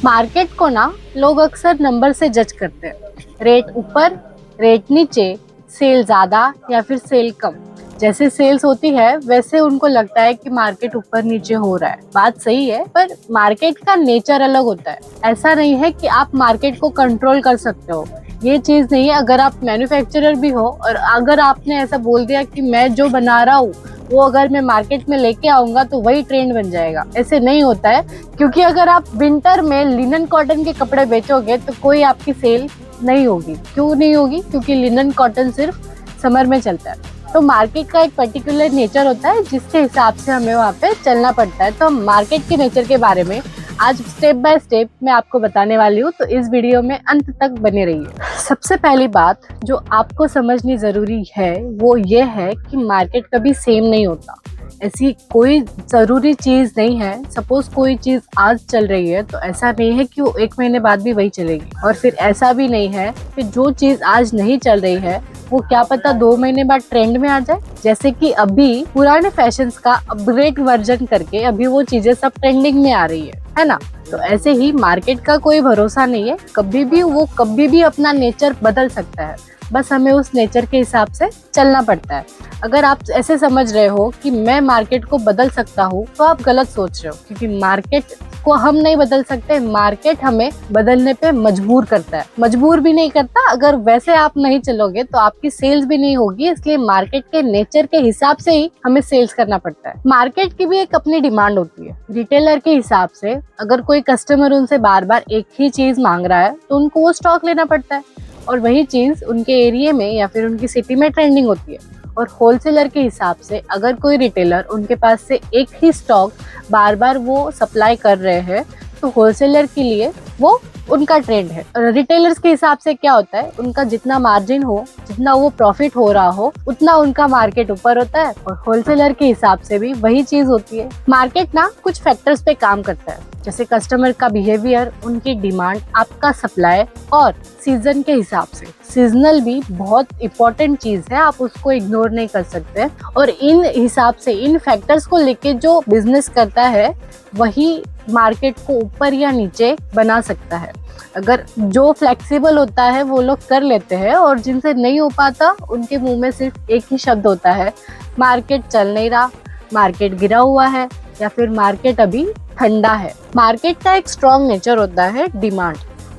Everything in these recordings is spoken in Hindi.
मार्केट को ना लोग अक्सर नंबर से जज करते हैं। रेट ऊपर, रेट नीचे, सेल ज्यादा या फिर सेल कम। जैसे सेल्स होती है वैसे उनको लगता है कि मार्केट ऊपर नीचे हो रहा है। बात सही है, पर मार्केट का नेचर अलग होता है। ऐसा नहीं है कि आप मार्केट को कंट्रोल कर सकते हो, ये चीज नहीं है। अगर आप मैन्युफैक्चरर भी हो और अगर आपने ऐसा बोल दिया कि मैं जो बना रहा हूँ वो अगर मैं मार्केट में लेके आऊंगा तो वही ट्रेंड बन जाएगा, ऐसे नहीं होता है। क्योंकि अगर आप विंटर में लिनन कॉटन के कपड़े बेचोगे तो कोई आपकी सेल नहीं होगी। क्यों नहीं होगी? क्योंकि लिनन कॉटन सिर्फ समर में चलता है। तो मार्केट का एक पर्टिकुलर नेचर होता है जिसके हिसाब से हमें वहाँ पे चलना पड़ता है। तो हम मार्केट के नेचर के बारे में आज स्टेप बाय स्टेप मैं आपको बताने वाली हूँ, तो इस वीडियो में अंत तक बने रहिए। सबसे पहली बात जो आपको समझनी जरूरी है वो ये है कि मार्केट कभी सेम नहीं होता। ऐसी कोई जरूरी चीज नहीं है। सपोज कोई चीज आज चल रही है तो ऐसा नहीं है कि वो 1 महीने बाद भी वही चलेगी, और फिर ऐसा भी नहीं है कि जो चीज आज नहीं चल रही है वो क्या पता 2 महीने बाद ट्रेंड में आ जाए। जैसे कि अभी पुराने फैशंस का अपग्रेड वर्जन करके अभी वो चीजें सब ट्रेंडिंग में आ रही है ना। तो ऐसे ही मार्केट का कोई भरोसा नहीं है, कभी भी अपना नेचर बदल सकता है। बस हमें उस नेचर के हिसाब से चलना पड़ता है। अगर आप ऐसे समझ रहे हो कि मैं मार्केट को बदल सकता हूँ तो आप गलत सोच रहे हो, क्योंकि मार्केट को हम नहीं बदल सकते। मार्केट हमें बदलने पे मजबूर करता है, मजबूर भी नहीं करता। अगर वैसे आप नहीं चलोगे तो आपकी सेल्स भी नहीं होगी। इसलिए मार्केट के नेचर के हिसाब से ही हमें सेल्स करना पड़ता है। मार्केट की भी एक अपनी डिमांड होती है। रिटेलर के हिसाब से अगर कोई कस्टमर उनसे बार बार एक ही चीज मांग रहा है तो उनको वो स्टॉक लेना पड़ता है, और वही चीज उनके एरिया में या फिर उनकी सिटी में ट्रेंडिंग होती है। और होलसेलर के हिसाब से अगर कोई रिटेलर उनके पास से एक ही स्टॉक बार बार वो सप्लाई कर रहे हैं तो होलसेलर के लिए वो उनका ट्रेंड है। रिटेलर्स के हिसाब से क्या होता है, उनका जितना मार्जिन हो, जितना वो प्रॉफिट हो रहा हो, उतना उनका मार्केट ऊपर होता है। और होलसेलर के हिसाब से भी वही चीज होती है। मार्केट ना कुछ फैक्टर्स पे काम करता है, जैसे कस्टमर का बिहेवियर, उनकी डिमांड, आपका सप्लाई और सीजन के हिसाब से। सीजनल भी बहुत इंपॉर्टेंट चीज है, आप उसको इग्नोर नहीं कर सकते। और इन हिसाब से, इन फैक्टर्स को लेके जो बिजनेस करता है वही मार्केट को ऊपर या नीचे बना सकता है। अगर जो फ्लेक्सिबल होता है वो लोग कर लेते हैं, और जिनसे नहीं हो पाता उनके मुंह में सिर्फ एक ही शब्द होता है, मार्केट चल नहीं रहा, मार्केट गिरा हुआ है, या फिर मार्केट अभी ठंडा है। मार्केट का एक स्ट्रॉन्ग नेचर होता है डिमांड।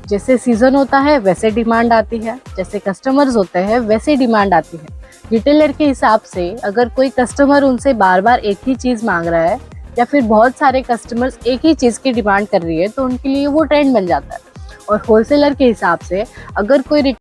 जैसे सीजन होता है वैसे डिमांड आती है, जैसे कस्टमर्स होते हैं वैसे डिमांड आती है। रिटेलर के हिसाब से अगर कोई कस्टमर उनसे बार बार एक ही चीज मांग रहा है या फिर बहुत सारे कस्टमर्स एक ही चीज की डिमांड कर रही है तो उनके लिए वो ट्रेंड बन जाता है। और होलसेलर के हिसाब से अगर कोई